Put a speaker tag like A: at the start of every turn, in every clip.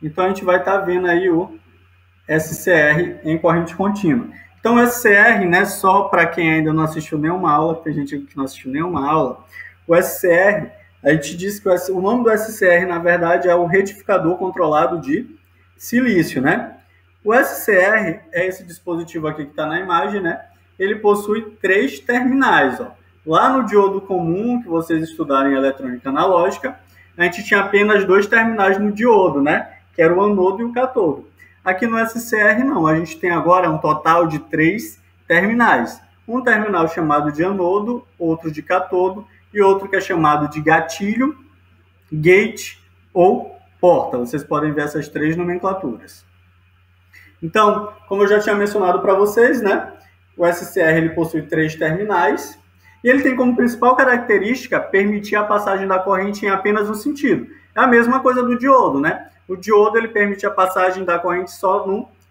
A: Então, a gente vai estar vendo aí o SCR em corrente contínua. Então, o SCR, né, só para quem ainda não assistiu nenhuma aula, tem gente que não assistiu nenhuma aula, o SCR, a gente diz que o nome do SCR, na verdade, é o retificador controlado de silício, né? O SCR é esse dispositivo aqui que está na imagem, né? Ele possui 3 terminais, ó. Lá no diodo comum, que vocês estudaram em eletrônica analógica, a gente tinha apenas 2 terminais no diodo, né? Que era o anodo e o catodo. Aqui no SCR não, a gente tem agora um total de 3 terminais. Um terminal chamado de anodo, outro de catodo e outro que é chamado de gatilho, gate ou porta. Vocês podem ver essas 3 nomenclaturas. Então, como eu já tinha mencionado para vocês, né, o SCR ele possui 3 terminais e ele tem como principal característica permitir a passagem da corrente em apenas um sentido. É a mesma coisa do diodo, né? O diodo ele permite a passagem da corrente só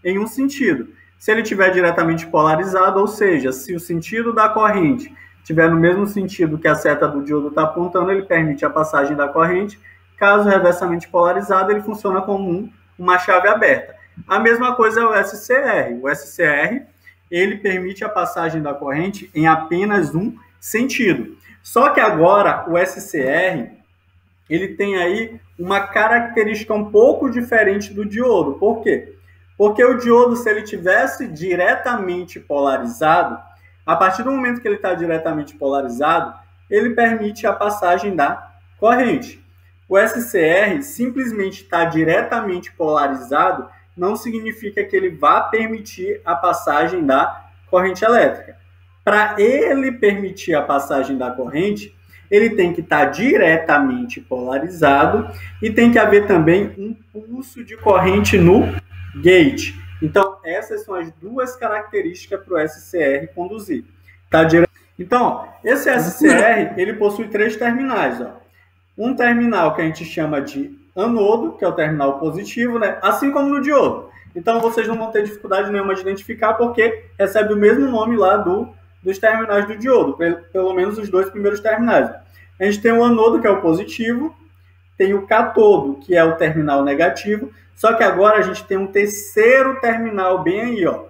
A: em um sentido. Se ele estiver diretamente polarizado, ou seja, se o sentido da corrente estiver no mesmo sentido que a seta do diodo está apontando, ele permite a passagem da corrente. Caso reversamente polarizado, ele funciona como uma chave aberta. A mesma coisa é o SCR. O SCR ele permite a passagem da corrente em apenas um sentido. Só que agora o SCR ele tem aí uma característica um pouco diferente do diodo. Por quê? Porque o diodo, se ele tivesse diretamente polarizado, a partir do momento que ele está diretamente polarizado, ele permite a passagem da corrente. O SCR simplesmente está diretamente polarizado, não significa que ele vá permitir a passagem da corrente elétrica. Para ele permitir a passagem da corrente, ele tem que estar diretamente polarizado e tem que haver também um pulso de corrente no gate. Então, essas são as 2 características para o SCR conduzir. Tá dire... Então, esse SCR ele possui 3 terminais. Ó. Um terminal que a gente chama de anodo, que é o terminal positivo, né? Assim como no diodo. Então, vocês não vão ter dificuldade nenhuma de identificar, porque recebe o mesmo nome lá dos terminais do diodo, pelo menos os 2 primeiros terminais. A gente tem o anodo, que é o positivo, tem o catodo, que é o terminal negativo, só que agora a gente tem um terceiro terminal bem aí, ó,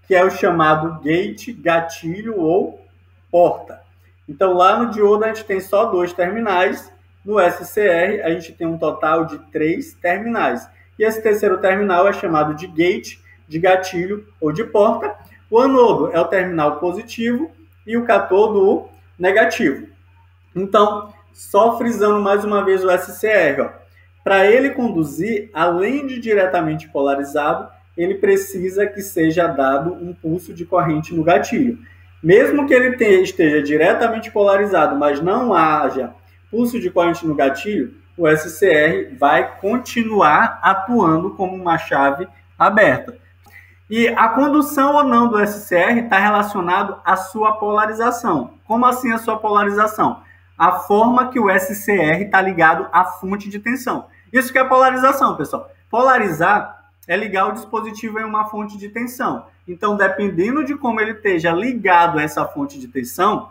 A: que é o chamado gate, gatilho ou porta. Então, lá no diodo a gente tem só 2 terminais, no SCR a gente tem um total de 3 terminais. E esse terceiro terminal é chamado de gate, de gatilho ou de porta. O anodo é o terminal positivo e o catodo o negativo. Então, só frisando mais uma vez o SCR, para ele conduzir, além de diretamente polarizado, ele precisa que seja dado um pulso de corrente no gatilho. Mesmo que ele esteja diretamente polarizado, mas não haja pulso de corrente no gatilho, o SCR vai continuar atuando como uma chave aberta. E a condução ou não do SCR está relacionado à sua polarização. Como assim a sua polarização? A forma que o SCR está ligado à fonte de tensão. Isso que é polarização, pessoal. Polarizar é ligar o dispositivo em uma fonte de tensão. Então, dependendo de como ele esteja ligado a essa fonte de tensão,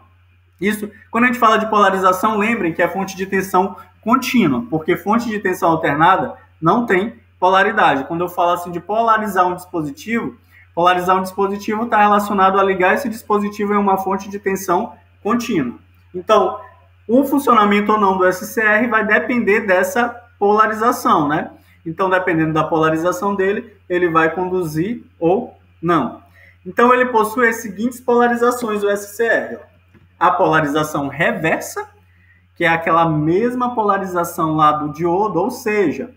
A: isso, quando a gente fala de polarização, lembrem que é fonte de tensão contínua, porque fonte de tensão alternada não tem polaridade. Quando eu falo assim de polarizar um dispositivo está relacionado a ligar esse dispositivo em uma fonte de tensão contínua. Então, o funcionamento ou não do SCR vai depender dessa polarização, né? Então, dependendo da polarização dele, ele vai conduzir ou não. Então, ele possui as seguintes polarizações do SCR. A polarização reversa, que é aquela mesma polarização lá do diodo, ou seja,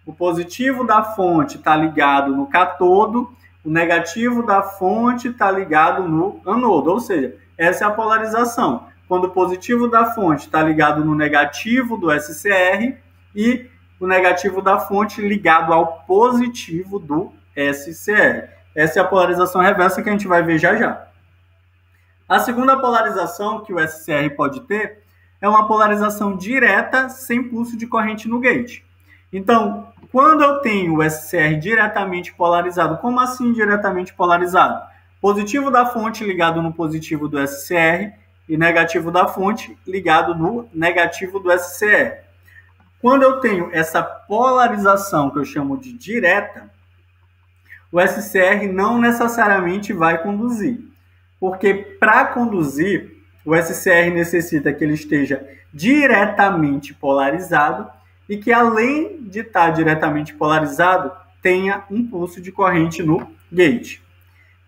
A: o positivo da fonte está ligado no catodo, o negativo da fonte está ligado no anodo, ou seja, essa é a polarização. Quando o positivo da fonte está ligado no negativo do SCR e o negativo da fonte ligado ao positivo do SCR. Essa é a polarização reversa que a gente vai ver já já. A segunda polarização que o SCR pode ter é uma polarização direta sem pulso de corrente no gate. Então, quando eu tenho o SCR diretamente polarizado, como assim diretamente polarizado? Positivo da fonte ligado no positivo do SCR e negativo da fonte ligado no negativo do SCR. Quando eu tenho essa polarização que eu chamo de direta, o SCR não necessariamente vai conduzir. Porque para conduzir, o SCR necessita que ele esteja diretamente polarizado e que, além de estar diretamente polarizado, tenha um pulso de corrente no gate.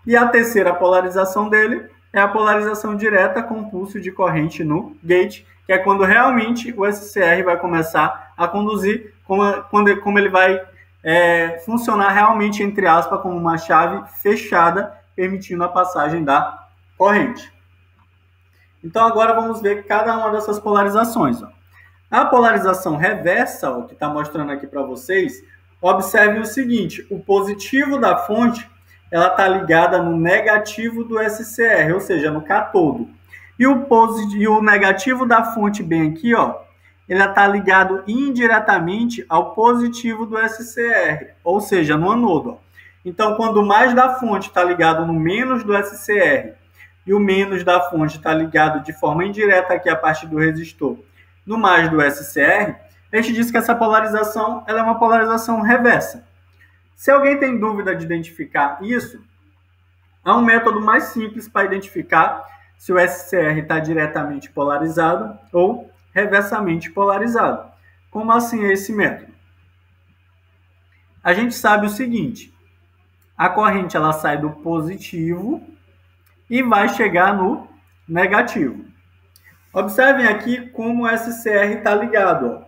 A: E a terceira polarização dele é a polarização direta com pulso de corrente no gate, que é quando realmente o SCR vai começar a conduzir, como ele vai funcionar realmente, entre aspas, como uma chave fechada, permitindo a passagem da corrente. Então, agora vamos ver cada uma dessas polarizações. A polarização reversa, que está mostrando aqui para vocês, observe o seguinte: o positivo da fonte ela está ligada no negativo do SCR, ou seja, no cátodo. E o negativo da fonte bem aqui, ele está ligado indiretamente ao positivo do SCR, ou seja, no anodo. Então, quando o mais da fonte está ligado no menos do SCR e o menos da fonte está ligado de forma indireta aqui a partir do resistor no mais do SCR, a gente diz que essa polarização ela é uma polarização reversa. Se alguém tem dúvida de identificar isso, há um método mais simples para identificar se o SCR está diretamente polarizado ou reversamente polarizado. Como assim é esse método? A gente sabe o seguinte: a corrente ela sai do positivo e vai chegar no negativo. Observem aqui como o SCR está ligado.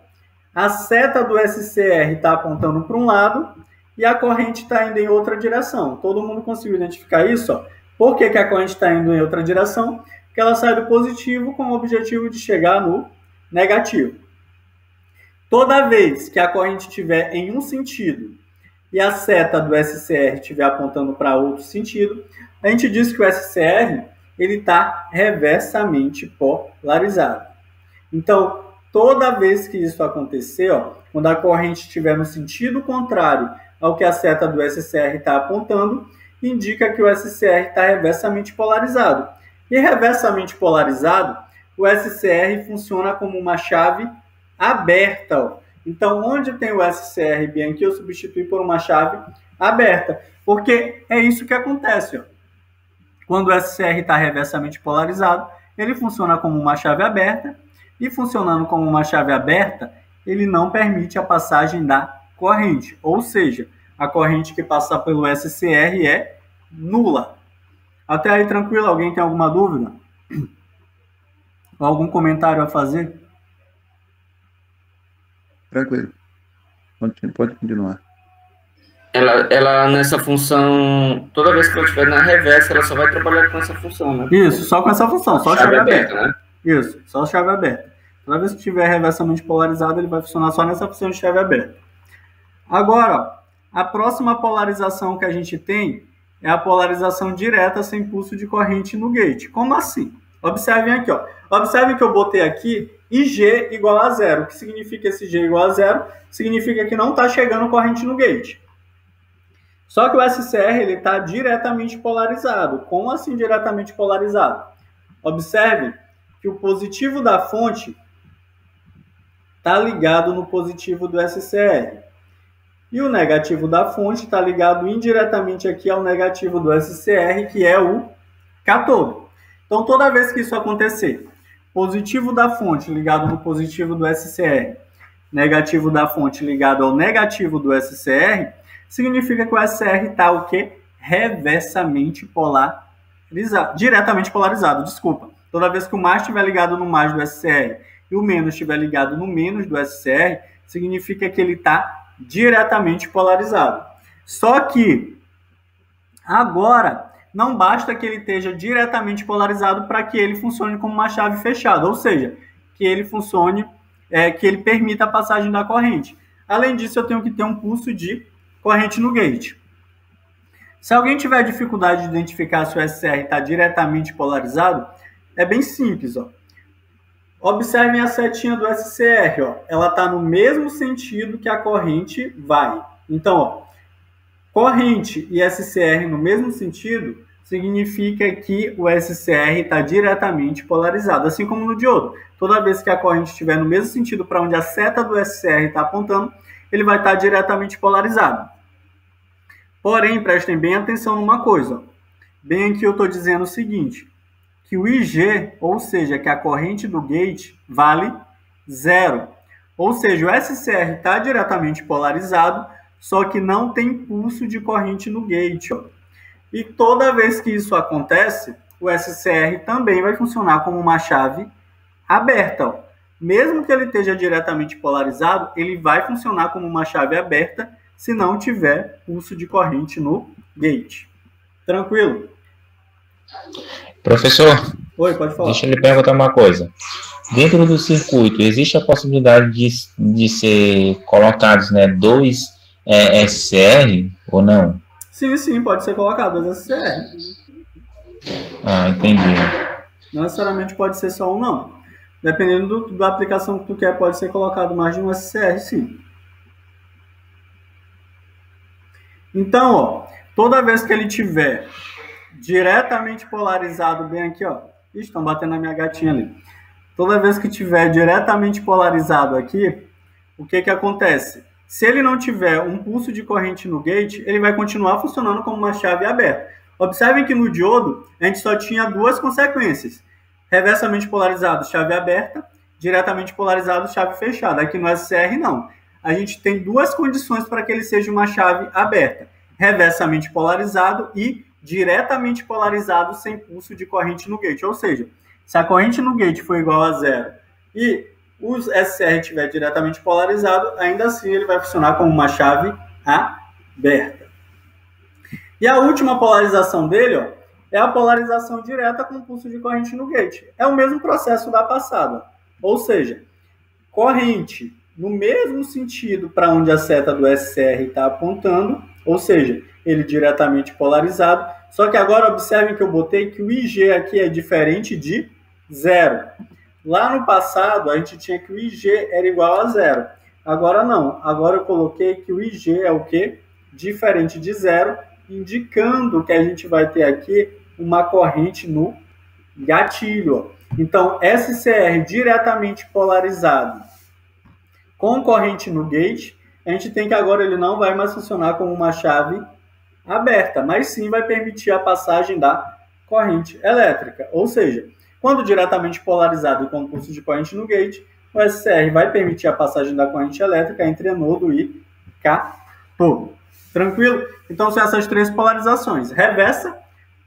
A: A seta do SCR está apontando para um lado e a corrente está indo em outra direção. Todo mundo conseguiu identificar isso? Por que a corrente está indo em outra direção? Porque ela sai do positivo com o objetivo de chegar no negativo. Toda vez que a corrente estiver em um sentido e a seta do SCR estiver apontando para outro sentido, a gente diz que o SCR está reversamente polarizado. Então, toda vez que isso acontecer, quando a corrente estiver no sentido contrário ao que a seta do SCR está apontando, indica que o SCR está reversamente polarizado. E reversamente polarizado, o SCR funciona como uma chave aberta. Então, onde tem o SCR bem aqui, eu substitui por uma chave aberta. Porque é isso que acontece. Quando o SCR está reversamente polarizado, ele funciona como uma chave aberta. E funcionando como uma chave aberta, ele não permite a passagem da corrente. Ou seja, a corrente que passa pelo SCR é nula. Até aí tranquilo? Alguém tem alguma dúvida? Ou algum comentário a fazer?
B: Tranquilo. Pode continuar.
C: Ela nessa função, toda vez que ela estiver na reversa, ela só vai trabalhar com essa função, né?
A: Isso, só com essa função, só chave aberta.
C: Né?
A: Isso, só chave aberta. Toda vez que estiver reversamente polarizado, ele vai funcionar só nessa função de chave aberta. Agora, a próxima polarização que a gente tem é a polarização direta sem pulso de corrente no gate. Como assim? Observem aqui, Observem que eu botei aqui IG igual a zero. O que significa esse G igual a zero? Significa que não está chegando corrente no gate. Só que o SCR está diretamente polarizado. Como assim diretamente polarizado? Observem que o positivo da fonte está ligado no positivo do SCR. E o negativo da fonte está ligado indiretamente aqui ao negativo do SCR, que é o cátodo. Então, toda vez que isso acontecer, positivo da fonte ligado no positivo do SCR, negativo da fonte ligado ao negativo do SCR, significa que o SCR está o quê? Reversamente polarizado. Diretamente polarizado, desculpa. Toda vez que o mais estiver ligado no mais do SCR e o menos estiver ligado no menos do SCR, significa que ele está diretamente polarizado. Só que agora não basta que ele esteja diretamente polarizado para que ele funcione como uma chave fechada, ou seja, que ele funcione, que ele permita a passagem da corrente. Além disso, eu tenho que ter um pulso de corrente no gate. Se alguém tiver dificuldade de identificar se o SCR está diretamente polarizado, é bem simples. Observem a setinha do SCR. Ela está no mesmo sentido que a corrente vai. Então, corrente e SCR no mesmo sentido significa que o SCR está diretamente polarizado, assim como no diodo. Toda vez que a corrente estiver no mesmo sentido para onde a seta do SCR está apontando, ele vai estar diretamente polarizado. Porém, prestem bem atenção numa coisa. Bem aqui eu estou dizendo o seguinte, que o IG, ou seja, que a corrente do gate vale 0. Ou seja, o SCR está diretamente polarizado, só que não tem pulso de corrente no gate. Ó. E toda vez que isso acontece, o SCR também vai funcionar como uma chave aberta. Ó. Mesmo que ele esteja diretamente polarizado, ele vai funcionar como uma chave aberta se não tiver pulso de corrente no gate. Tranquilo?
D: Professor,
A: Oi, pode falar.
D: deixa eu lhe perguntar uma coisa. Dentro do circuito, existe a possibilidade de ser colocados, né, dois SCR ou não?
A: Sim, pode ser colocado dois SCR.
D: Ah, entendi.
A: Não necessariamente pode ser só um, não. Dependendo da aplicação que tu quer, pode ser colocado mais de um SCR, sim. Então, ó, toda vez que ele tiver diretamente polarizado, bem aqui, ó. Ixi, estão batendo na minha gatinha ali. Toda vez que tiver diretamente polarizado aqui, o que acontece? Se ele não tiver um pulso de corrente no gate, ele vai continuar funcionando como uma chave aberta. Observem que no diodo, a gente só tinha duas consequências. Reversamente polarizado, chave aberta. Diretamente polarizado, chave fechada. Aqui no SCR, não. A gente tem duas condições para que ele seja uma chave aberta. Reversamente polarizado e diretamente polarizado sem pulso de corrente no gate. Ou seja, se a corrente no gate for igual a 0 e o SCR estiver diretamente polarizado, ainda assim ele vai funcionar como uma chave aberta. E a última polarização dele, ó, é a polarização direta com pulso de corrente no gate. É o mesmo processo da passada. Ou seja, corrente no mesmo sentido para onde a seta do SCR está apontando, ou seja, ele diretamente polarizado. Só que agora observem que eu botei que o IG aqui é diferente de 0. Lá no passado, a gente tinha que o IG era igual a 0. Agora não. Agora eu coloquei que o IG é o quê? Diferente de 0, indicando que a gente vai ter aqui uma corrente no gatilho. Então, SCR diretamente polarizado com corrente no gate, a gente tem que agora ele não vai mais funcionar como uma chave aberta, mas sim vai permitir a passagem da corrente elétrica. Ou seja, quando diretamente polarizado e com pulso de corrente no gate, o SCR vai permitir a passagem da corrente elétrica entre anodo e cátodo. Tranquilo? Então são essas três polarizações. Reversa,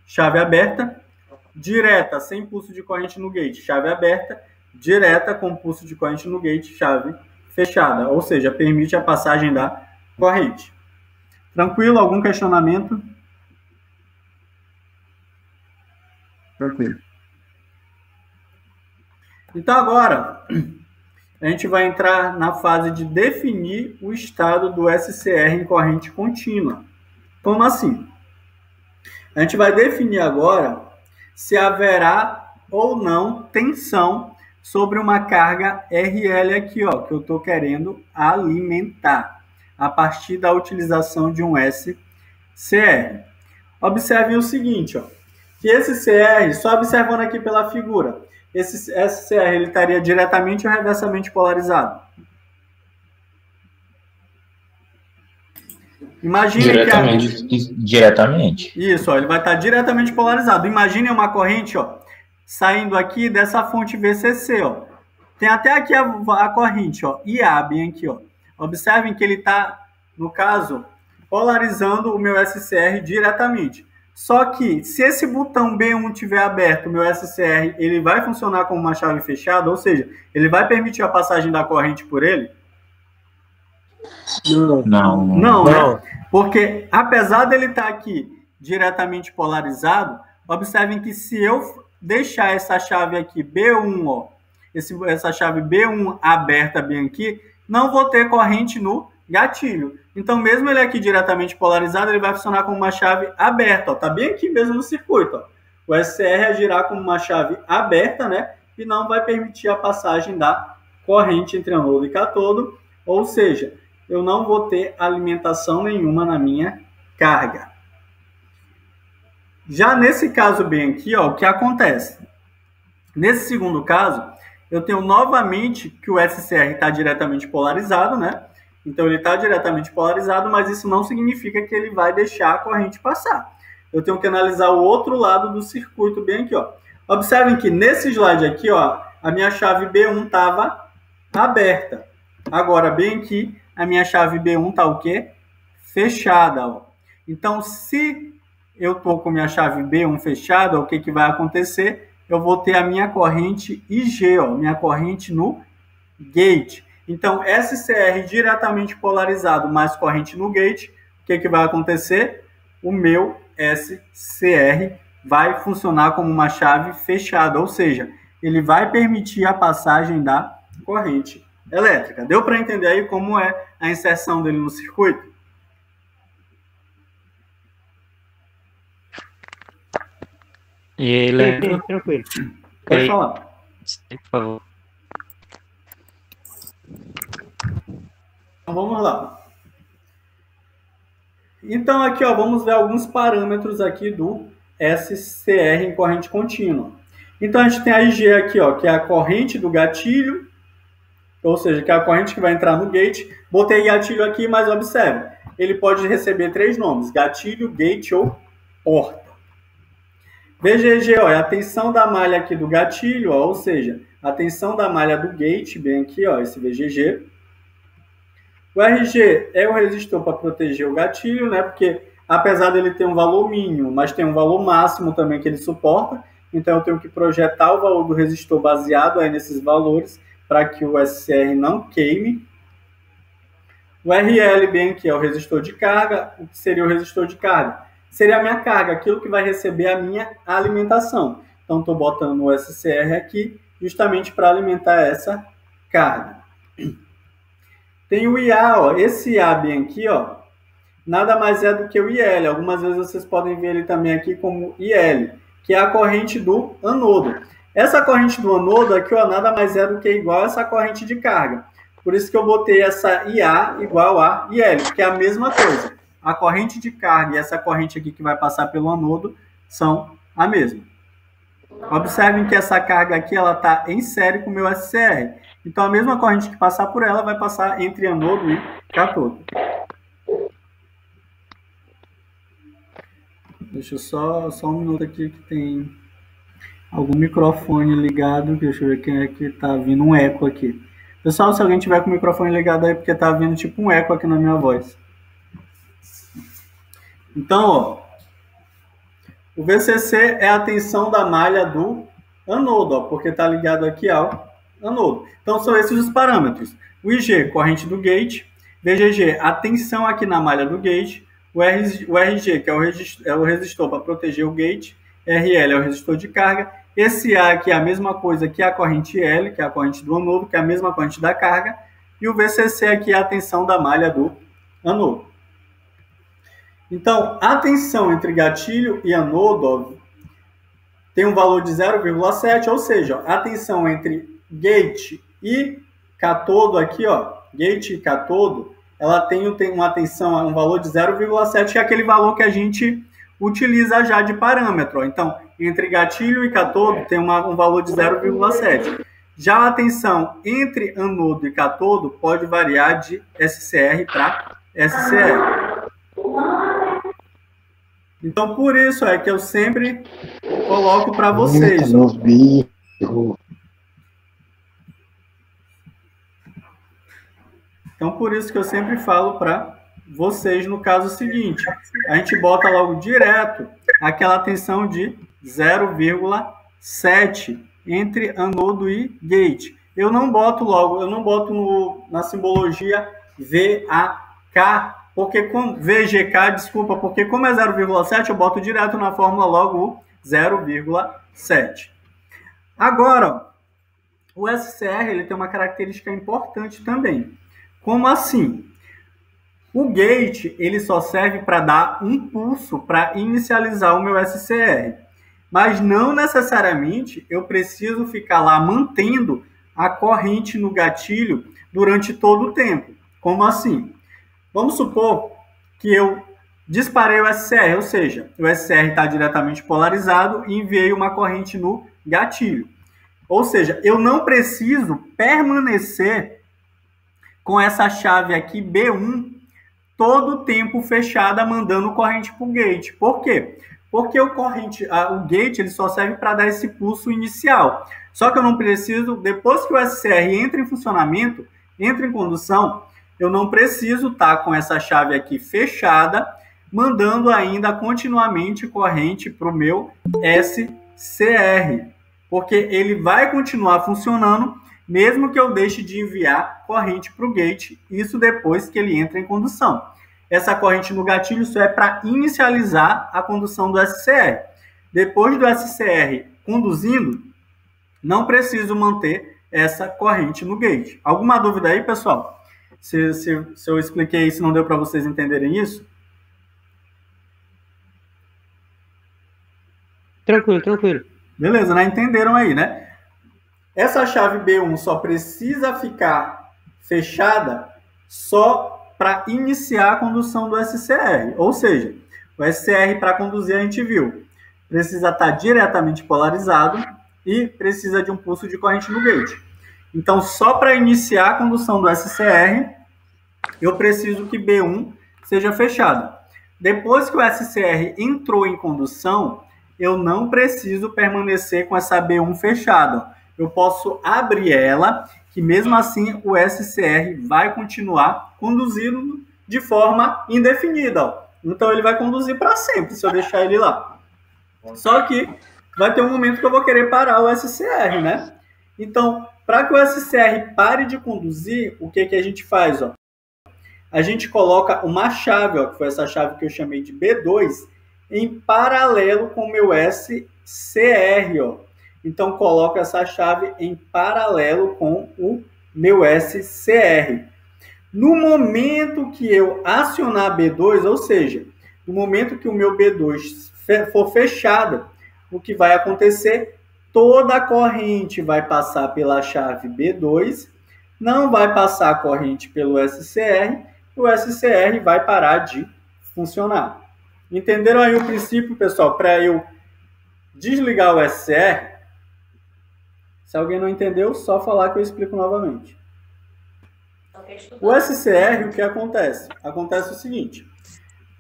A: chave aberta. Direta, sem pulso de corrente no gate, chave aberta. Direta, com pulso de corrente no gate, chave fechada. Ou seja, permite a passagem da corrente. Tranquilo? Algum questionamento?
B: Tranquilo.
A: Então agora, a gente vai entrar na fase de definir o estado do SCR em corrente contínua. Como assim? A gente vai definir agora se haverá ou não tensão sobre uma carga RL aqui, ó, que eu estou querendo alimentar a partir da utilização de um SCR. Observem o seguinte, ó, que esse CR, só observando aqui pela figura, esse SCR ele estaria diretamente ou reversamente polarizado? Imagine
D: diretamente.
A: Isso, ó, ele vai estar diretamente polarizado. Imagine uma corrente, ó, saindo aqui dessa fonte VCC, ó. Tem até aqui a corrente, ó, IA, bem aqui, ó. Observem que ele está, no caso, polarizando o meu SCR diretamente. Só que, se esse botão B1 estiver aberto, o meu SCR ele vai funcionar como uma chave fechada, ou seja, ele vai permitir a passagem da corrente por ele? Não, né? Porque, apesar dele estar aqui diretamente polarizado, observem que se eu deixar essa chave aqui B1, ó, essa chave B1 aberta bem aqui, não vou ter corrente no gatilho. Então, mesmo ele aqui diretamente polarizado, ele vai funcionar como uma chave aberta. Ó. Tá bem aqui mesmo no circuito. Ó. O SCR agirá como uma chave aberta, né? E não vai permitir a passagem da corrente entre anodo e cátodo. Ou seja, eu não vou ter alimentação nenhuma na minha carga. Já nesse caso bem aqui, ó, o que acontece? Nesse segundo caso, eu tenho novamente que o SCR está diretamente polarizado, né? Então, ele está diretamente polarizado, mas isso não significa que ele vai deixar a corrente passar. Eu tenho que analisar o outro lado do circuito bem aqui, ó. Observem que nesse slide aqui, ó, a minha chave B1 estava aberta. Agora, bem aqui, a minha chave B1 está o quê? Fechada, ó. Então, se eu estou com minha chave B1 fechada, o que, que vai acontecer? Eu vou ter a minha corrente IG, ó, minha corrente no gate. Então, SCR diretamente polarizado mais corrente no gate, o que, que vai acontecer? O meu SCR vai funcionar como uma chave fechada, ou seja, ele vai permitir a passagem da corrente elétrica. Deu para entender aí como é a inserção dele no circuito?
E: E ele...
B: Tranquilo.
A: Pode falar.
E: Sim, por favor.
A: Então, vamos lá. Então, aqui, ó, vamos ver alguns parâmetros aqui do SCR em corrente contínua. Então, a gente tem a IG aqui, ó, que é a corrente do gatilho, ou seja, que é a corrente que vai entrar no gate. Botei gatilho aqui, mas observe, ele pode receber 3 nomes, gatilho, gate ou porta. VGG, ó, é a tensão da malha aqui do gatilho, ó, ou seja, a tensão da malha do gate, bem aqui, ó, esse VGG. O RG é o resistor para proteger o gatilho, né? Porque apesar dele ter um valor mínimo, mas tem um valor máximo também que ele suporta, então eu tenho que projetar o valor do resistor baseado aí nesses valores para que o SCR não queime. O RL, bem aqui, é o resistor de carga. O que seria o resistor de carga? Seria a minha carga, aquilo que vai receber a minha alimentação. Então, estou botando o SCR aqui justamente para alimentar essa carga. Tem o IA, ó, esse IA bem aqui, ó, nada mais é do que o IL. Algumas vezes vocês podem ver ele também aqui como IL, que é a corrente do anodo. Essa corrente do anodo aqui, ó, nada mais é do que igual a essa corrente de carga. Por isso que eu botei essa IA igual a IL, que é a mesma coisa. A corrente de carga e essa corrente aqui que vai passar pelo anodo são a mesma. Observem que essa carga aqui ela está em série com o meu SCR. Então, a mesma corrente que passar por ela vai passar entre anodo e cátodo. Deixa eu só um minuto aqui que tem algum microfone ligado. Deixa eu ver quem é que está vindo um eco aqui. Pessoal, se alguém tiver com o microfone ligado aí, porque está vindo tipo um eco aqui na minha voz. Então, ó, o VCC é a tensão da malha do anodo, ó, porque está ligado aqui ao anodo. Então, são esses os parâmetros. O IG, corrente do gate. VGG, a tensão aqui na malha do gate. O RG, que é o resistor para proteger o gate. RL é o resistor de carga. Esse A aqui é a mesma coisa que a corrente L, que é a corrente do anodo, que é a mesma corrente da carga. E o VCC aqui é a tensão da malha do anodo. Então, a tensão entre gatilho e anodo, ó, tem um valor de 0,7, ou seja, a tensão entre gate e catodo aqui, ó, gate e catodo, ela tem uma tensão, um valor de 0,7, que é aquele valor que a gente utiliza já de parâmetro. Ó. Então, entre gatilho e catodo tem um valor de 0,7. Já a tensão entre anodo e catodo pode variar de SCR para SCR. Então, por isso é que eu sempre coloco para vocês. Então, por isso que eu sempre falo para vocês no caso seguinte. A gente bota logo direto aquela tensão de 0,7 entre anodo e gate. Eu não boto logo, eu não boto na simbologia VAK, porque com VGK, desculpa, porque como é 0,7, eu boto direto na fórmula logo o 0,7. Agora, o SCR ele tem uma característica importante também. Como assim? O gate ele só serve para dar um pulso para inicializar o meu SCR. Mas não necessariamente eu preciso ficar lá mantendo a corrente no gatilho durante todo o tempo. Como assim? Vamos supor que eu disparei o SCR, ou seja, o SCR está diretamente polarizado e enviei uma corrente no gatilho. Ou seja, eu não preciso permanecer com essa chave aqui B1 todo o tempo fechada mandando corrente para o gate. Por quê? Porque o gate ele só serve para dar esse pulso inicial. Só que eu não preciso, depois que o SCR entra em funcionamento, entra em condução, eu não preciso estar com essa chave aqui fechada, mandando ainda continuamente corrente para o meu SCR. Porque ele vai continuar funcionando, mesmo que eu deixe de enviar corrente para o gate, isso depois que ele entra em condução. Essa corrente no gatilho só é para inicializar a condução do SCR. Depois do SCR conduzindo, não preciso manter essa corrente no gate. Alguma dúvida aí, pessoal? Se eu expliquei isso, não deu para vocês entenderem isso?
F: Tranquilo.
A: Beleza, né? Entenderam aí, né? Essa chave B1 só precisa ficar fechada só para iniciar a condução do SCR. Ou seja, o SCR para conduzir a gente viu, precisa estar diretamente polarizado e precisa de um pulso de corrente no gate. Então, só para iniciar a condução do SCR, eu preciso que B1 seja fechado. Depois que o SCR entrou em condução, eu não preciso permanecer com essa B1 fechada. Eu posso abrir ela, que mesmo assim o SCR vai continuar conduzindo de forma indefinida. Então ele vai conduzir para sempre, se eu deixar ele lá. Só que vai ter um momento que eu vou querer parar o SCR, né? Então, para que o SCR pare de conduzir, o que a gente faz? A gente coloca uma chave, que foi essa chave que eu chamei de B2, em paralelo com o meu SCR. Então, coloco essa chave em paralelo com o meu SCR. No momento que eu acionar B2, ou seja, no momento que o meu B2 for fechado, o que vai acontecer? Toda a corrente vai passar pela chave B2, não vai passar a corrente pelo SCR, o SCR vai parar de funcionar. Entenderam aí o princípio, pessoal? Para eu desligar o SCR, se alguém não entendeu, só falar que eu explico novamente. O SCR, o que acontece? Acontece o seguinte.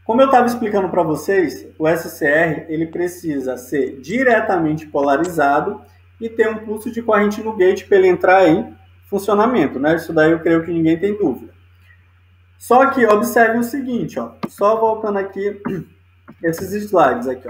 A: Como eu estava explicando para vocês, o SCR ele precisa ser diretamente polarizado e ter um pulso de corrente no gate para ele entrar em funcionamento, né? Isso daí eu creio que ninguém tem dúvida. Só que observe o seguinte, só voltando aqui esses slides aqui.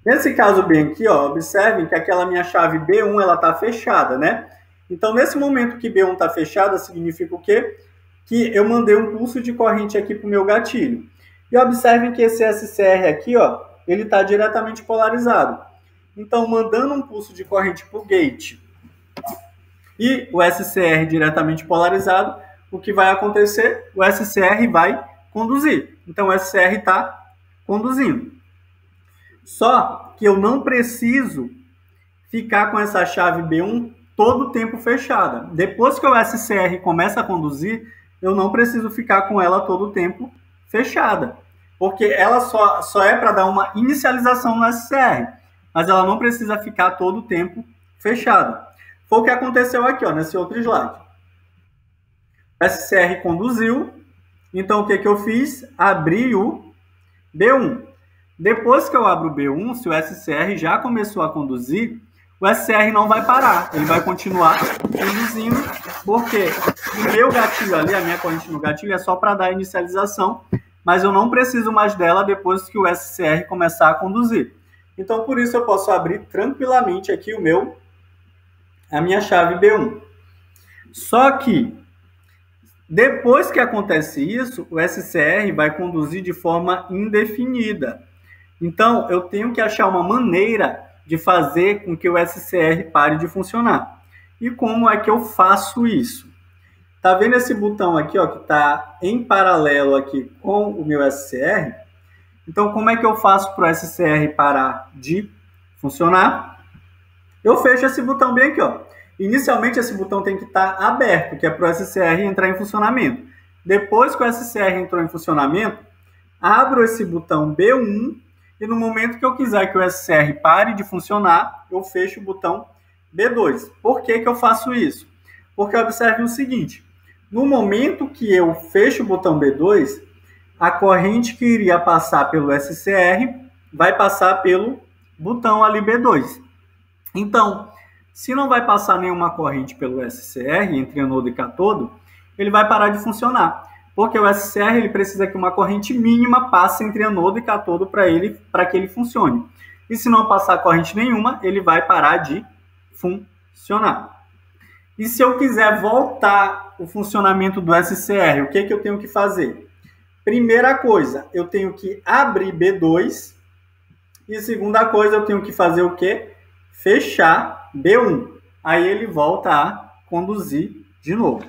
A: Nesse caso bem aqui, observem que aquela minha chave B1 ela está fechada, né? Então, nesse momento que B1 está fechada, significa o quê? Que eu mandei um pulso de corrente aqui para o meu gatilho. E observem que esse SCR aqui, ele está diretamente polarizado. Então, mandando um pulso de corrente para o gate e o SCR diretamente polarizado, o que vai acontecer? O SCR vai conduzir. Então, o SCR está conduzindo. Só que eu não preciso ficar com essa chave B1 todo o tempo fechada. Depois que o SCR começa a conduzir, eu não preciso ficar com ela todo o tempo fechada. Porque ela só é para dar uma inicialização no SCR. Mas ela não precisa ficar todo o tempo fechada. Foi o que aconteceu aqui, nesse outro slide. O SCR conduziu. Então, o que eu fiz? Abri o B1. Depois que eu abro o B1, se o SCR já começou a conduzir, o SCR não vai parar, ele vai continuar conduzindo, porque o meu gatilho ali, a minha corrente no gatilho, é só para dar inicialização, mas eu não preciso mais dela depois que o SCR começar a conduzir. Então, por isso, eu posso abrir tranquilamente aqui a minha chave B1. Só que, depois que acontece isso, o SCR vai conduzir de forma indefinida. Então, eu tenho que achar uma maneira de fazer com que o SCR pare de funcionar. E como é que eu faço isso? Tá vendo esse botão aqui, que está em paralelo aqui com o meu SCR? Então, como é que eu faço para o SCR parar de funcionar? Eu fecho esse botão bem aqui, Inicialmente, esse botão tem que estar aberto, que é para o SCR entrar em funcionamento. Depois que o SCR entrou em funcionamento, abro esse botão B1 e no momento que eu quiser que o SCR pare de funcionar, eu fecho o botão B2. Por que eu faço isso? Porque observe o seguinte, no momento que eu fecho o botão B2, a corrente que iria passar pelo SCR vai passar pelo botão ali B2. Então, se não vai passar nenhuma corrente pelo SCR, entre anodo e cátodo, ele vai parar de funcionar. Porque o SCR ele precisa que uma corrente mínima passe entre anodo e cátodo para que ele funcione. E se não passar corrente nenhuma, ele vai parar de funcionar. E se eu quiser voltar o funcionamento do SCR, o que eu tenho que fazer? Primeira coisa, eu tenho que abrir B2. E segunda coisa, eu tenho que fazer o quê? Fechar B1. Aí ele volta a conduzir de novo.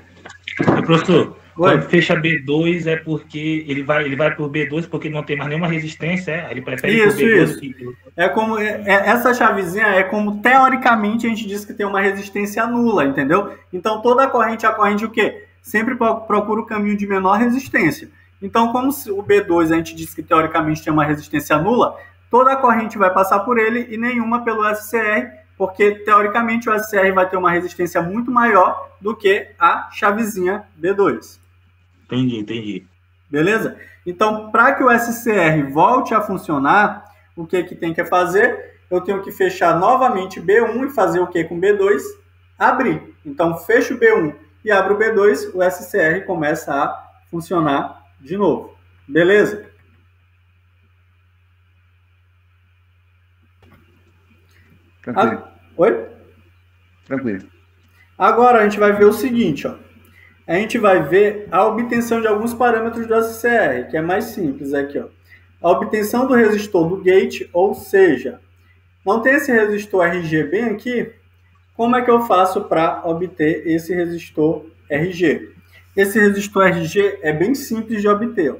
F: Professor, quando fecha B2 é porque ele vai por B2 porque não tem mais nenhuma resistência, ele prefere ir por B2.
A: Isso. É como, essa chavezinha é como teoricamente a gente diz que tem uma resistência nula, entendeu? Então toda a corrente o quê? Sempre procura o caminho de menor resistência. Então como o B2 a gente diz que teoricamente tem uma resistência nula, toda a corrente vai passar por ele e nenhuma pelo SCR, porque, teoricamente, o SCR vai ter uma resistência muito maior do que a chavezinha B2.
F: Entendi.
A: Beleza? Então, para que o SCR volte a funcionar, o que tem que fazer? Eu tenho que fechar novamente B1 e fazer o que com B2? Abrir. Então, fecho B1 e abro B2, o SCR começa a funcionar de novo. Beleza?
B: Tranquilo.
A: Oi?
B: Tranquilo.
A: Agora a gente vai ver o seguinte, ó. A gente vai ver a obtenção de alguns parâmetros do SCR, que é mais simples aqui, ó. A obtenção do resistor do gate, ou seja, não tem esse resistor RG bem aqui? Como é que eu faço para obter esse resistor RG? Esse resistor RG é bem simples de obter, ó.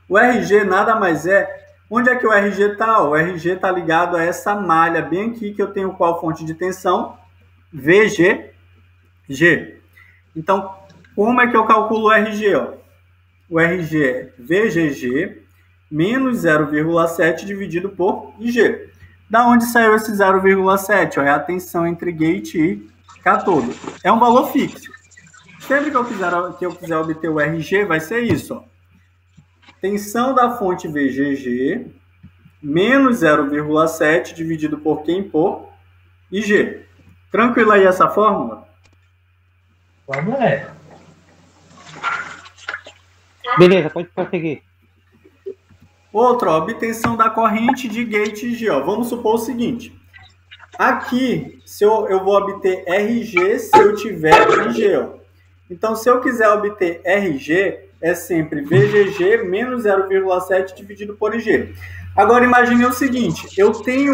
A: O RG nada mais é... Onde é que o RG está? O RG está ligado a essa malha bem aqui, que eu tenho qual fonte de tensão? VGG. Então, como é que eu calculo o RG? Ó? O RG é VGG menos 0,7 dividido por IG. Da onde saiu esse 0,7? É a tensão entre gate e cátodo. É um valor fixo. Sempre que eu quiser obter o RG, vai ser isso, ó. Tensão da fonte VGG menos 0,7 dividido por quem? Por IG. Tranquilo aí essa fórmula?
F: Vamos lá.
E: Beleza, pode prosseguir.
A: Outra, ó, obtenção da corrente de gate IG. Ó. Vamos supor o seguinte. Aqui, eu vou obter RG se eu tiver IG. Ó. Então, se eu quiser obter RG... é sempre VGG menos 0,7 dividido por IG. Agora, imagine o seguinte, eu tenho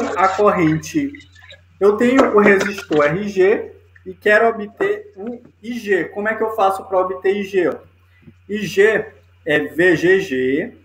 A: o resistor RG e quero obter o IG. Como é que eu faço para obter IG? Ó? IG é VGG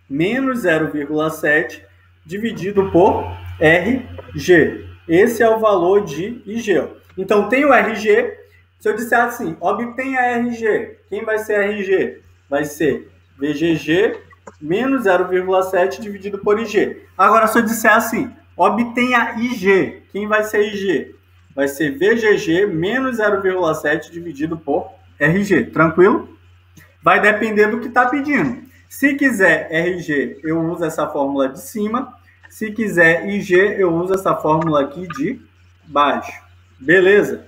A: menos 0,7 dividido por RG. Esse é o valor de IG. Ó. Então, tem o RG. Se eu disser assim, obtenha RG, quem vai ser RG? Vai ser VGG menos 0,7 dividido por IG. Agora, se eu disser assim, obtenha IG, quem vai ser IG? Vai ser VGG menos 0,7 dividido por RG. Tranquilo? Vai depender do que está pedindo. Se quiser RG, eu uso essa fórmula de cima. Se quiser IG, eu uso essa fórmula aqui de baixo. Beleza?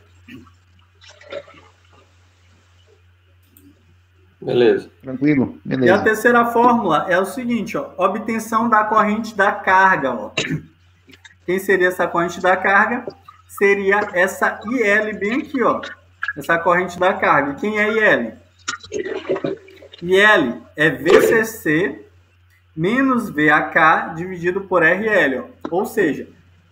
C: Beleza.
B: Tranquilo? Beleza.
A: E a terceira fórmula é o seguinte, ó, obtenção da corrente da carga. Ó. Quem seria essa corrente da carga? Seria essa IL bem aqui, ó. Essa corrente da carga. Quem é IL? IL é VCC menos VAK dividido por RL. Ó. Ou seja,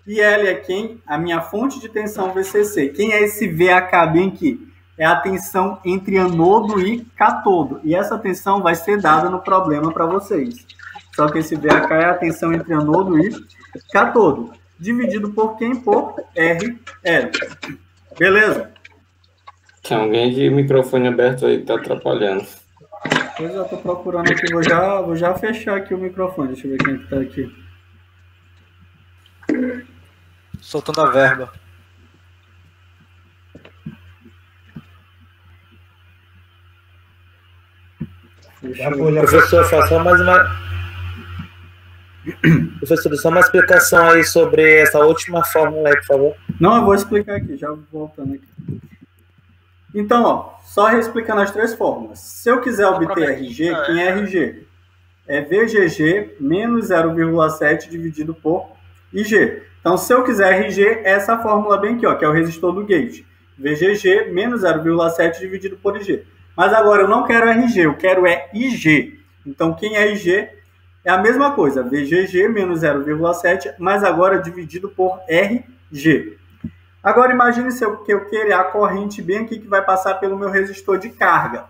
A: IL é quem? A minha fonte de tensão VCC. Quem é esse VAK bem aqui? É a tensão entre anodo e cátodo. E essa tensão vai ser dada no problema para vocês. Só que esse VAK é a tensão entre anodo e cátodo. Dividido por quem? Por RL. Beleza?
C: Tem alguém de microfone aberto aí que tá atrapalhando.
A: Pois eu tô procurando aqui, vou já fechar aqui o microfone, deixa eu ver quem que tá aqui.
G: Soltando a verba. Professor, faça mais uma... Professor, só uma explicação aí sobre essa última fórmula aí, por favor.
A: Não, eu vou explicar aqui, já voltando aqui. Então, ó, só reexplicando as três fórmulas. Se eu quiser obter RG, quem é RG? É VGG menos 0,7 dividido por IG. Então, se eu quiser RG, é essa fórmula bem aqui, ó, que é o resistor do gate. VGG menos 0,7 dividido por IG. Mas agora eu não quero RG, eu quero é IG. Então, quem é IG é a mesma coisa, VGG menos 0,7, mas agora dividido por RG. Agora imagine que eu queira a corrente bem aqui que vai passar pelo meu resistor de carga.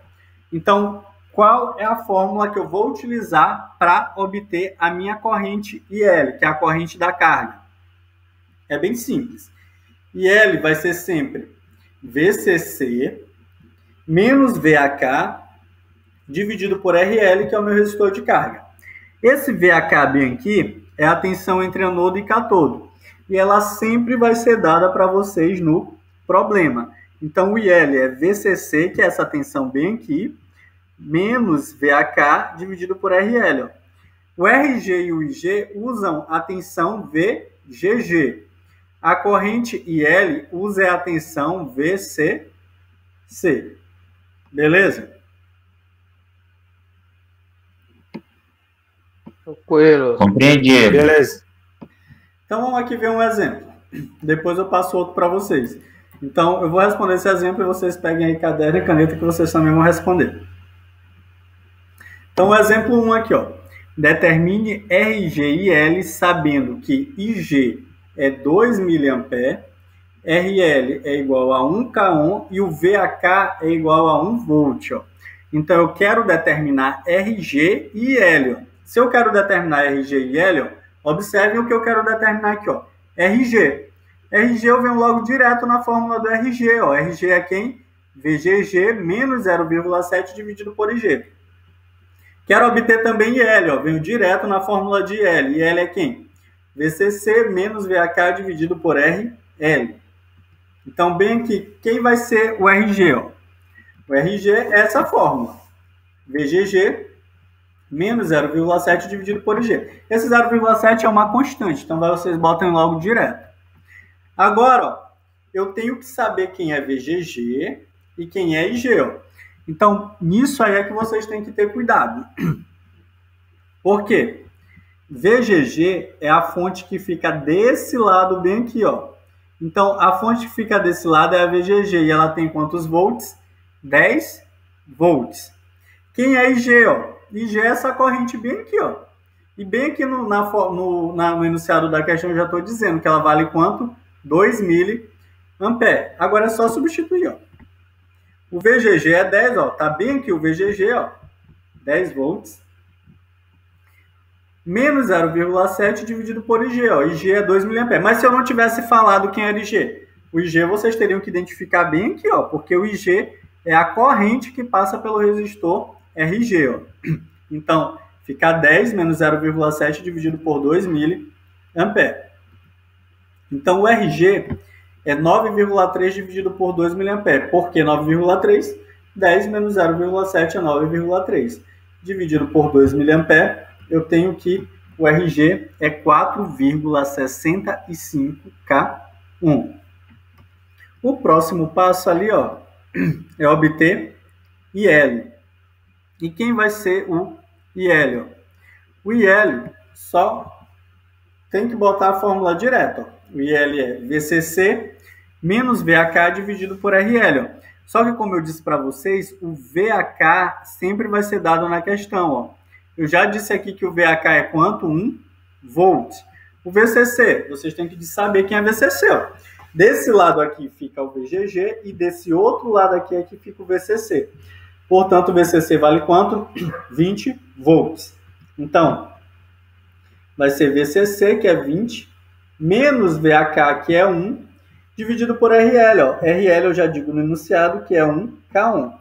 A: Então, qual é a fórmula que eu vou utilizar para obter a minha corrente IL, que é a corrente da carga? É bem simples. IL vai ser sempre VCC menos VAK dividido por RL, que é o meu resistor de carga. Esse VAK bem aqui é a tensão entre anodo e catodo. E ela sempre vai ser dada para vocês no problema. Então, o IL é VCC, que é essa tensão bem aqui, menos VAK dividido por RL. Ó. O RG e o IG usam a tensão VGG. A corrente IL usa a tensão VCC. Beleza?
E: Coelho.
D: Compreendido.
G: Beleza.
A: Então, vamos aqui ver um exemplo. Depois eu passo outro para vocês. Então, eu vou responder esse exemplo e vocês peguem aí caderno e caneta que vocês também vão responder. Então, o exemplo 1 aqui, ó. Determine RG e L sabendo que IG é 2 mA, RL é igual a 1 kΩ e o VAK é igual a 1 volt. Ó. Então, eu quero determinar RG e L. Ó. Se eu quero determinar RG e L, ó, observem o que eu quero determinar aqui, ó. RG. RG eu venho logo direto na fórmula do RG, ó. RG é quem? VGG menos 0,7 dividido por IG. Quero obter também IL, ó. Venho direto na fórmula de IL. IL é quem? VCC menos VAK dividido por RL. Então, bem aqui, quem vai ser o RG, ó? O RG é essa fórmula. VGG menos 0,7 dividido por IG. Esse 0,7 é uma constante, então vocês botam logo direto. Agora, ó, eu tenho que saber quem é VGG e quem é IG. Ó. Então, nisso aí é que vocês têm que ter cuidado. Por quê? VGG é a fonte que fica desse lado bem aqui, ó. Então, a fonte que fica desse lado é a VGG e ela tem quantos volts? 10 volts. Quem é IG, ó? IG é essa corrente bem aqui, ó. E bem aqui no enunciado da questão eu já estou dizendo que ela vale quanto? 2 mA. Agora é só substituir, ó. O VGG é 10, ó. Tá bem aqui o VGG, ó. 10 volts. Menos 0,7 dividido por IG, ó. IG é 2 mA. Mas se eu não tivesse falado quem era IG? O IG vocês teriam que identificar bem aqui, ó. Porque o IG é a corrente que passa pelo resistor RG, ó. Então, fica 10 menos 0,7 dividido por 2 mA. Então, o RG é 9,3 dividido por 2 mA. Por que 9,3? 10 menos 0,7 é 9,3. Dividido por 2 mA, eu tenho que o RG é 4,65 kΩ. O próximo passo ali, ó, é obter IL. E quem vai ser o IL? O IL só tem que botar a fórmula direto. Ó. O IL é VCC menos VAK dividido por RL. Ó. Só que, como eu disse para vocês, o VAK sempre vai ser dado na questão. Ó. Eu já disse aqui que o VAK é quanto? 1 volt. O VCC, vocês têm que saber quem é VCC. Ó. Desse lado aqui fica o VGG e desse outro lado aqui é que fica o VCC. Portanto, o VCC vale quanto? 20 volts. Então, vai ser VCC, que é 20, menos VAK, que é 1, dividido por RL. Ó. RL eu já digo no enunciado, que é 1 kΩ.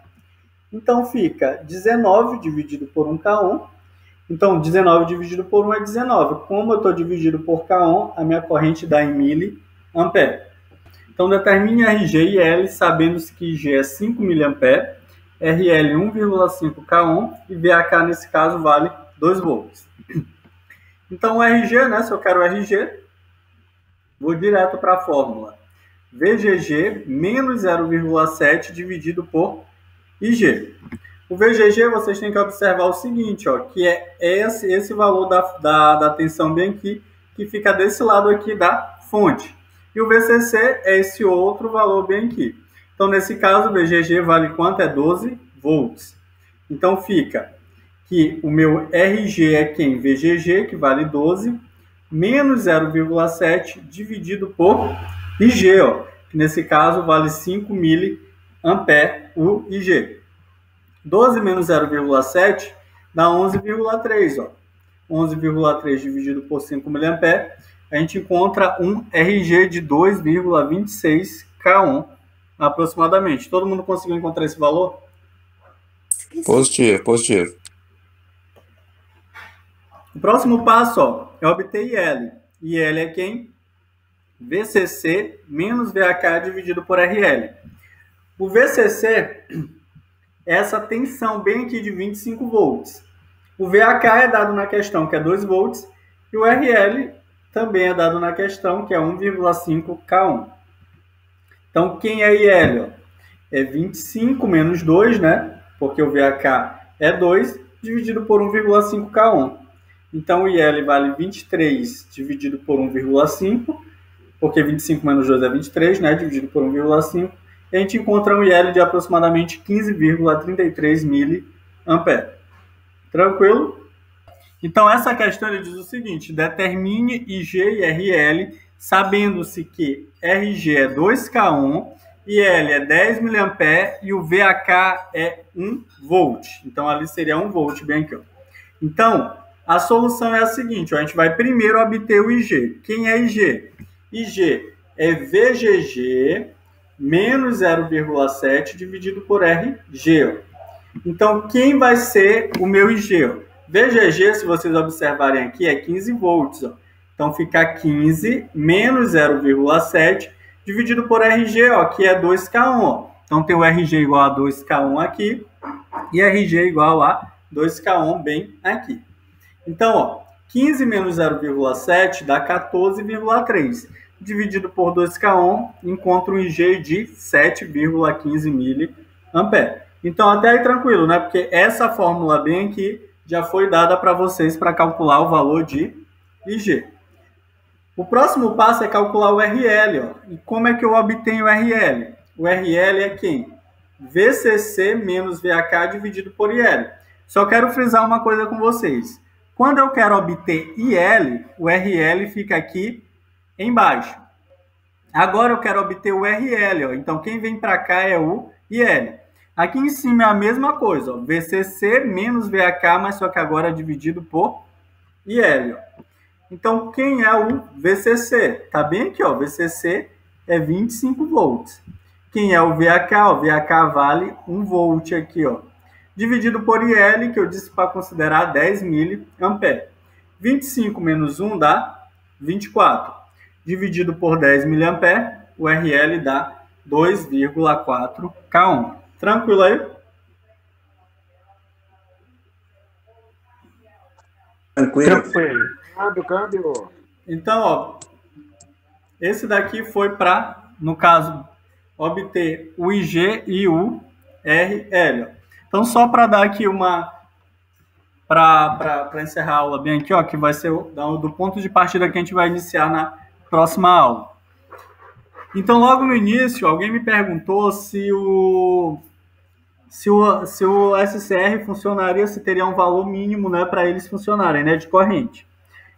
A: Então, fica 19 dividido por 1K1. Então, 19 dividido por 1 é 19. Como eu estou dividido por K1, a minha corrente dá em miliampere. Então, determine RG e L, sabendo que G é 5 miliampere, RL 1,5 K1 e VAK, nesse caso, vale 2 volts. Então, o RG, né, se eu quero RG, vou direto para a fórmula. VGG menos 0,7 dividido por IG. O VGG, vocês têm que observar o seguinte, ó, que é esse valor da tensão bem aqui, que fica desse lado aqui da fonte. E o VCC é esse outro valor bem aqui. Então, nesse caso, o VGG vale quanto? É 12 volts. Então, fica que o meu RG é quem? VGG, que vale 12, menos 0,7 dividido por IG, ó, que nesse caso vale 5 miliampere o IG. 12 menos 0,7 dá 11,3, ó. 11,3 dividido por 5 miliampere, a gente encontra um RG de 2,26 K1 aproximadamente. Todo mundo conseguiu encontrar esse valor?
H: Positivo, positivo.
A: O próximo passo, ó, é obter IL. IL é quem? VCC menos VAK dividido por RL. O VCC é essa tensão bem aqui de 25 volts. O VAK é dado na questão, que é 2 volts, e o RL também é dado na questão, que é 1,5 K1. Então, quem é IL? Ó? É 25 menos 2, né? Porque o VAK é 2, dividido por 1,5 K1. Então, o IL vale 23 dividido por 1,5, porque 25 menos 2 é 23, né? Dividido por 1,5. E a gente encontra um IL de aproximadamente 15,33 miliampere. Tranquilo? Então, essa questão ele diz o seguinte: determine IG e RL, sabendo-se que RG é 2K1, IL é 10 miliampere e o VAK é 1 volt. Então, ali seria 1 volt, bem aqui, ó. Então, a solução é a seguinte, ó, a gente vai primeiro obter o IG. Quem é IG? IG é VGG menos 0,7 dividido por RG. Ó. Então, quem vai ser o meu IG? Ó? VGG, se vocês observarem aqui, é 15 volts. Ó. Então, fica 15 menos 0,7 dividido por RG, ó, que é 2K1. Ó. Então, tem o RG igual a 2K1 aqui e RG igual a 2K1 bem aqui. Então, ó, 15 menos 0,7 dá 14,3. Dividido por 2K1, encontro um IG de 7,15 miliampere. Então, até aí tranquilo, né? Porque essa fórmula bem aqui já foi dada para vocês para calcular o valor de IG. O próximo passo é calcular o RL. Ó. E como é que eu obtenho o RL? O RL é quem? VCC menos VAK dividido por IL. Só quero frisar uma coisa com vocês. Quando eu quero obter IL, o RL fica aqui embaixo. Agora eu quero obter o RL, ó. Então quem vem para cá é o IL. Aqui em cima é a mesma coisa, ó. VCC menos VAK, mas só que agora é dividido por IL. Ó. Então quem é o VCC? Tá bem aqui, ó. VCC é 25 volts. Quem é o VAK? O VAK vale 1 volt aqui, ó. Dividido por IL, que eu disse para considerar 10 miliampere. 25 menos 1 dá 24. Dividido por 10 miliampere, o RL dá 2,4 K1. Tranquilo aí?
H: Tranquilo.
E: Câmbio.
A: Então, ó, esse daqui foi para, no caso, obter o IG e o RL. Então, só para dar aqui uma... Para encerrar a aula bem aqui, ó, que vai ser do ponto de partida que a gente vai iniciar na próxima aula. Então, logo no início, alguém me perguntou se o SCR funcionaria, se teria um valor mínimo, né, para eles funcionarem, né, de corrente.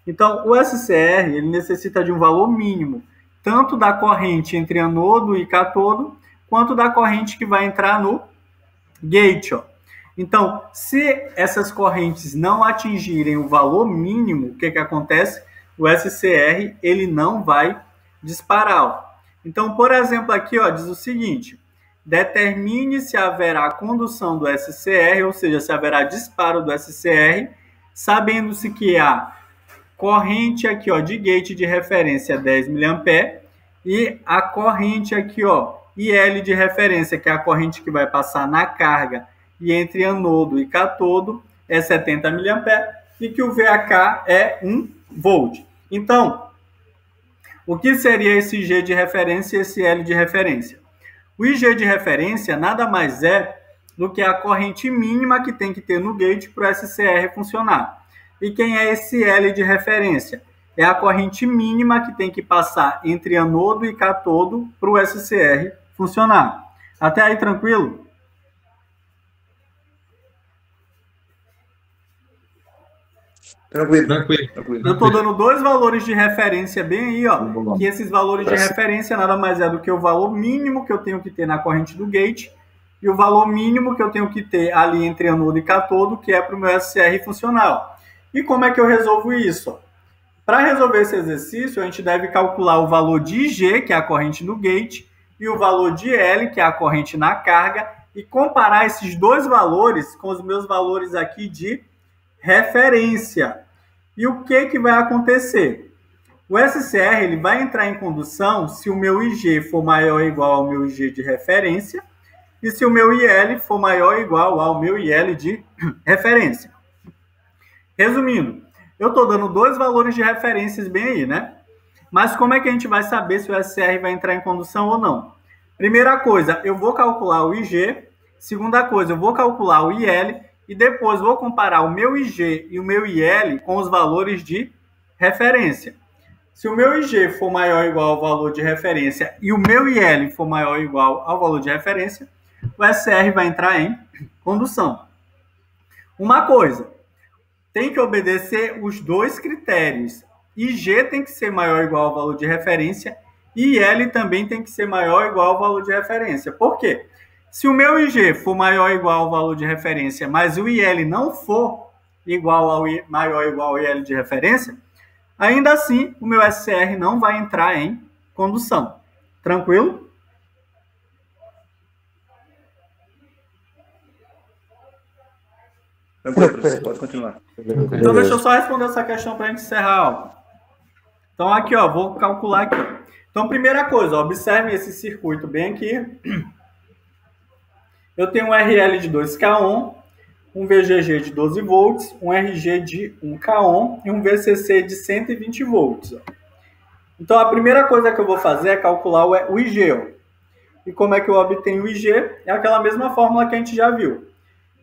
A: Então, o SCR ele necessita de um valor mínimo, tanto da corrente entre anodo e cátodo, quanto da corrente que vai entrar no gate. Ó. Então, se essas correntes não atingirem o valor mínimo, o que acontece? O SCR ele não vai disparar. Ó. Então, por exemplo, aqui ó, diz o seguinte, determine se haverá condução do SCR, ou seja, se haverá disparo do SCR, sabendo-se que a corrente aqui, ó, de gate de referência é 10 mA e a corrente aqui, ó, IL de referência, que é a corrente que vai passar na carga e entre anodo e catodo, é 70 mA e que o VAK é 1 volt. Então, o que seria esse G de referência e esse L de referência? O IG de referência nada mais é do que a corrente mínima que tem que ter no gate para o SCR funcionar. E quem é esse L de referência? É a corrente mínima que tem que passar entre anodo e catodo para o SCR funcionar. Até aí, tranquilo?
B: Tranquilo.
A: Eu estou dando dois valores de referência bem aí, ó. Que esses valores de referência nada mais é do que o valor mínimo que eu tenho que ter na corrente do gate e o valor mínimo que eu tenho que ter ali entre anodo e catodo, que é para o meu SCR funcional. E como é que eu resolvo isso? Para resolver esse exercício, a gente deve calcular o valor de IG, que é a corrente no gate, e o valor de L, que é a corrente na carga, e comparar esses dois valores com os meus valores aqui de referência. E o que vai acontecer? O SCR ele vai entrar em condução se o meu IG for maior ou igual ao meu IG de referência e se o meu IL for maior ou igual ao meu IL de referência. Resumindo, eu estou dando dois valores de referências bem aí, né? Mas como é que a gente vai saber se o SCR vai entrar em condução ou não? Primeira coisa, eu vou calcular o IG. Segunda coisa, eu vou calcular o IL. E depois vou comparar o meu IG e o meu IL com os valores de referência. Se o meu IG for maior ou igual ao valor de referência e o meu IL for maior ou igual ao valor de referência, o SCR vai entrar em condução. Uma coisa, tem que obedecer os dois critérios. IG tem que ser maior ou igual ao valor de referência e IL também tem que ser maior ou igual ao valor de referência. Por quê? Se o meu IG for maior ou igual ao valor de referência, mas o IL não for maior ou igual ao IL de referência, ainda assim o meu SCR não vai entrar em condução. Tranquilo?
B: Tranquilo, pode continuar.
A: Então deixa eu só responder essa questão para a gente encerrar a aula. Então aqui, ó, vou calcular aqui. Então primeira coisa, observe esse circuito bem aqui. Eu tenho um RL de 2K um VGG de 12 volts, um RG de 1K e um VCC de 120 volts. Então, a primeira coisa que eu vou fazer é calcular o IG. Ó. E como é que eu obtenho o IG? É aquela mesma fórmula que a gente já viu.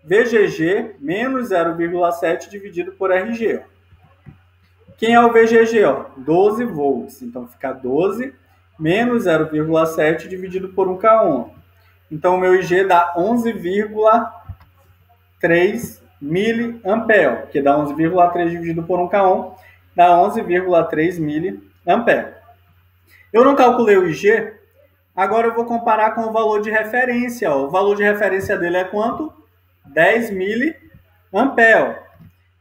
A: VGG menos 0,7 dividido por RG. Ó. Quem é o VGG? Ó? 12 volts. Então, fica 12 menos 0,7 dividido por 1K. Então, o meu IG dá 11,3 miliampere, que dá 11,3 dividido por 1K, dá 11,3 miliampere. Eu não calculei o IG, agora eu vou comparar com o valor de referência. Ó. O valor de referência dele é quanto? 10 miliampere.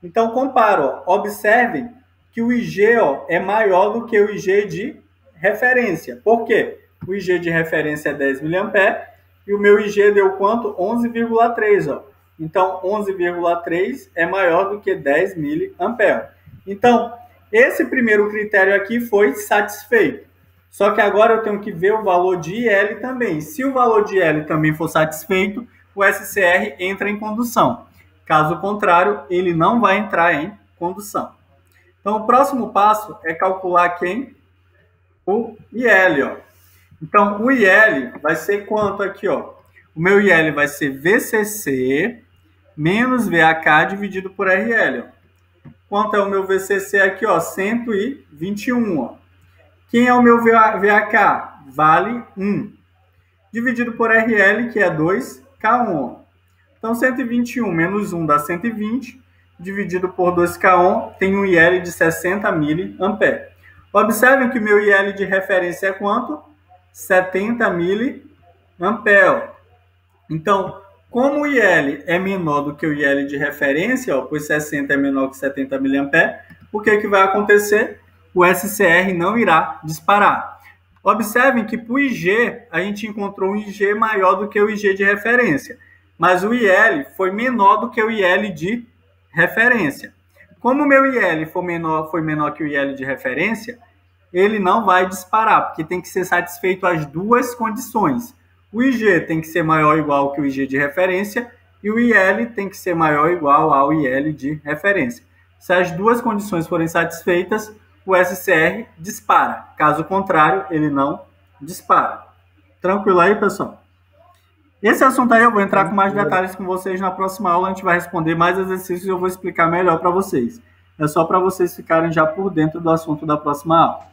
A: Então, comparo. Ó. Observem que o IG ó, é maior do que o IG de referência. Por quê? O IG de referência é 10 miliampere. E o meu IG deu quanto? 11,3. Ó. Então, 11,3 é maior do que 10 miliampere. Então, esse primeiro critério aqui foi satisfeito. Só que agora eu tenho que ver o valor de IL também. Se o valor de IL também for satisfeito, o SCR entra em condução. Caso contrário, ele não vai entrar em condução. Então, o próximo passo é calcular quem? O IL, ó. Então, o IL vai ser quanto aqui, ó? O meu IL vai ser VCC menos VAK dividido por RL, ó. Quanto é o meu VCC aqui, ó? 121, ó. Quem é o meu VAK? Vale 1. Dividido por RL, que é 2K1, ó. Então, 121 menos 1 dá 120. Dividido por 2K1, tem um IL de 60 miliampere. Observem que o meu IL de referência é quanto? 70 miliampere. Então, como o IL é menor do que o IL de referência, ó, pois 60 é menor que 70 miliampere, o que vai acontecer? O SCR não irá disparar. Observem que para o IG, a gente encontrou um IG maior do que o IG de referência, mas o IL foi menor do que o IL de referência. Como o meu IL foi menor que o IL de referência, ele não vai disparar, porque tem que ser satisfeito as duas condições. O IG tem que ser maior ou igual que o IG de referência e o IL tem que ser maior ou igual ao IL de referência. Se as duas condições forem satisfeitas, o SCR dispara. Caso contrário, ele não dispara. Tranquilo aí, pessoal? Esse assunto aí eu vou entrar com mais detalhes com vocês na próxima aula. A gente vai responder mais exercícios e eu vou explicar melhor para vocês. É só para vocês ficarem já por dentro do assunto da próxima aula.